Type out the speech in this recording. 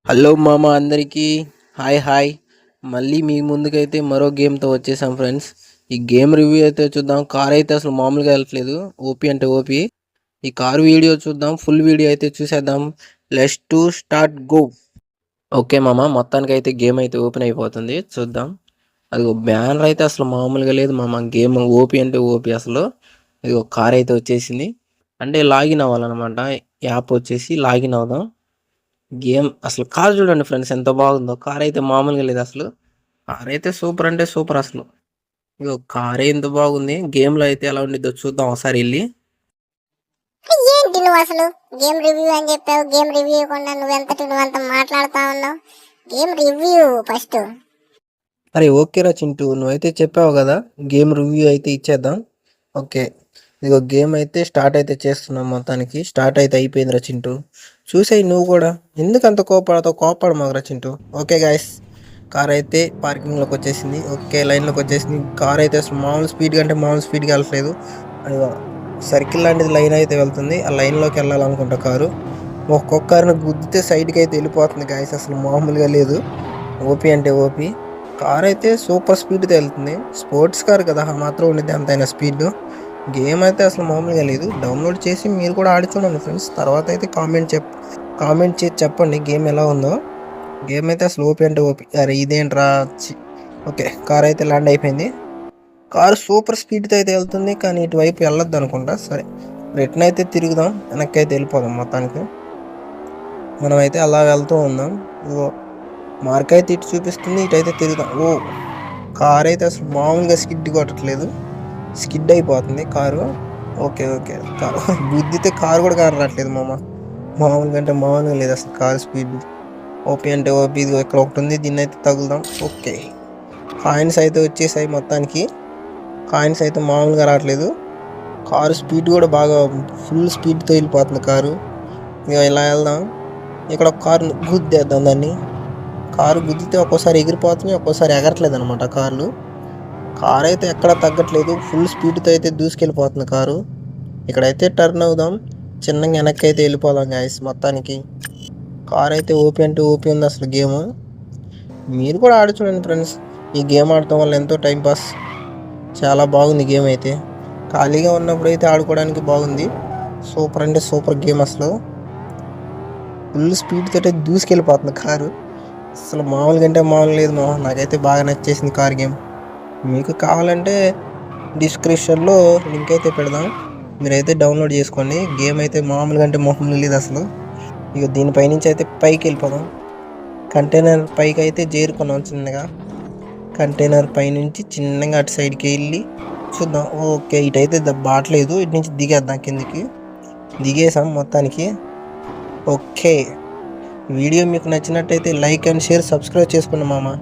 Hello మామ అందరికీ hi hi. మళ్ళీ మీ ముందుకైతే మరో గేమ్తో వచ్చేసాం ఫ్రెండ్స్. ఈ గేమ్ రివ్యూ అయితే చూద్దాం. కార్ అయితే అసలు మామూలుగా వెళ్ళట్లేదు, ఓపీ అంటే ఓపీ. ఈ కార్ వీడియో చూద్దాం, ఫుల్ వీడియో అయితే చూసేద్దాం. Let's to start go. Okay మామ, మొత్తానికి అయితే గేమ్ అయితే ఓపెన్ అయిపోతుంది, చూద్దాం. అది బ్యానర్ అయితే అసలు మామూలుగా లేదు మామ. గేమ్ ఓపీ అంటే ఓపీ అసలు. ఇది ఒక కార్ అయితే వచ్చేసింది, అంటే లాగిన్ అవ్వాలన్నమాట. యాప్ వచ్చేసి లాగిన్ అవుదాం. గేమ్ అసలు కార్ చూడండి ఫ్రెండ్స్, ఎంత బాగుందో. కార్ అయితే మామూలుగా లేదు అసలు. కార్ అయితే సూపర్ అంటే సూపర్ అసలు. ఇగో కార్ ఎంత బాగుంది. గేమ్ లో అయితే ఎలా ఉండిద్దో చూద్దాం ఒకసారి వెళ్ళి. ఏంటి నువ్వు అసలు గేమ్ రివ్యూ అని చెప్పావు? గేమ్ రివ్యూ ఇవ్వకుండా నువ్వంత మాట్లాడుతా ఉన్నావు. Game review first. అరే ఓకేరా చింటూ, నువ్వైతే చెప్పావు కదా గేమ్ రివ్యూ అయితే ఇచ్చేద్దాం. ఓకే, ఇదిగో గేమ్ అయితే స్టార్ట్ అయితే చేస్తున్నాం. మొత్తానికి స్టార్ట్ అయితే అయిపోయిందిరా చింటూ. చూసాయి నువ్వు కూడా. ఎందుకు అంత కోపడ మాకురా చింటూ. ఓకే గాయస్, కార్ అయితే పార్కింగ్లోకి వచ్చేసింది. ఓకే, లైన్లోకి వచ్చేసింది. కార్ అయితే అసలు మామూలు స్పీడ్గా అంటే మామూలు స్పీడ్గా వెళ్ళట్లేదు. అదిగో సర్కిల్ లాంటిది లైన్ అయితే వెళ్తుంది, ఆ లైన్లోకి వెళ్ళాలనుకుంటా కారు. ఒక్కొక్కరిని గుద్దితే సైడ్కి అయితే వెళ్ళిపోతుంది గాయస్, అసలు మామూలుగా లేదు. ఓపీ అంటే ఓపీ. కార్ అయితే సూపర్ స్పీడ్తో వెళ్తుంది. స్పోర్ట్స్ కార్ కదా, మాత్రం ఉండిద్ది అంతైనా స్పీడ్. గేమ్ అయితే అసలు మామూలుగా లేదు. డౌన్లోడ్ చేసి మీరు కూడా ఆడి చూడండి ఫ్రెండ్స్. తర్వాత అయితే కామెంట్ చేసి చెప్పండి గేమ్ ఎలా ఉందో. గేమ్ అయితే అసలు ఓపీ అంటే ఓపీ. అరే ఇదేంట్రా. ఓకే, కార్ అయితే ల్యాండ్ అయిపోయింది. కారు సూపర్ స్పీడ్తో అయితే వెళ్తుంది, కానీ ఇటువైపు వెళ్ళొద్దు అనుకుంటా. సరే, రిటర్న్ అయితే తిరుగుదాం, వెనక్కి అయితే వెళ్ళిపోదాం. మొత్తానికి మనమైతే అలా వెళ్తూ ఉందాం. ఇగో మార్క్ అయితే ఇటు చూపిస్తుంది, ఇటైతే తిరుగుదాం. ఓ, కార్ అయితే అసలు మామూలుగా స్కిడ్ కొట్టట్లేదు, స్కిడ్ అయిపోతుంది కారు. ఓకే ఓకే, గుద్దితే కారు కూడా కారు రావట్లేదు మామ. మామూలుగా అంటే మామూలుగా లేదు అసలు కారు స్పీడ్. ఓపీ అంటే ఓపీ. ఇది ఇక్కడ ఒకటి ఉంది, దీన్ని అయితే తగులుదాం. ఓకే, కాయిన్స్ అయితే వచ్చేసాయి. మొత్తానికి కాయిన్స్ అయితే మామూలుగా రావట్లేదు. కారు స్పీడ్ కూడా బాగా ఫుల్ స్పీడ్తో వెళ్ళిపోతుంది కారు. ఇక ఇలా వెళ్దాం. ఇక్కడ ఒక కారు గుద్దేద్దాం దాన్ని. కారు గుద్దితే ఒక్కోసారి ఎగిరిపోతుంది, ఒక్కోసారి ఎగరట్లేదు అనమాట కార్లు. కారు అయితే ఎక్కడ తగ్గట్లేదు, ఫుల్ స్పీడ్తో అయితే దూసుకెళ్ళిపోతుంది కారు. ఇక్కడైతే టర్న్ అవుదాం, చిన్నగా వెనక్కి అయితే వెళ్ళిపోదాం గాయస్. మొత్తానికి కారు అయితే ఓపీ అంటే ఓపీ ఉంది అసలు గేమ్. మీరు కూడా ఆడి చూడండి ఫ్రెండ్స్. ఈ గేమ్ ఆడటం వల్ల ఎంతో టైంపాస్. చాలా బాగుంది గేమ్ అయితే. ఖాళీగా ఉన్నప్పుడు అయితే ఆడుకోవడానికి బాగుంది. సూపర్ అంటే సూపర్ గేమ్ అసలు. ఫుల్ స్పీడ్ తోటి దూసుకెళ్ళిపోతుంది కారు. అసలు మామూలుగా అంటే మామూలు లేదు మా. నాకైతే బాగా నచ్చేసింది కార్ గేమ్. మీకు కావాలంటే డిస్క్రిప్షన్లో లింక్ అయితే పెడదాం, మీరైతే డౌన్లోడ్ చేసుకోండి. గేమ్ అయితే మామూలుగా అంటే మామూలు లేదు అసలు. ఇక దీనిపైనుంచి అయితే పైకి వెళ్ళిపోదాం. కంటైనర్ పైకి అయితే చేరుకున్నాం చిన్నగా. కంటైనర్ పైనుంచి చిన్నగా అటు సైడ్కి వెళ్ళి చూద్దాం. ఓకే, ఇటైతే బాట్లేదు, ఇటు నుంచి దిగేద్దాం కిందికి. దిగేసాం మొత్తానికి. ఓకే, వీడియో మీకు నచ్చినట్టయితే లైక్ అండ్ షేర్, సబ్స్క్రైబ్ చేసుకోండి మామ.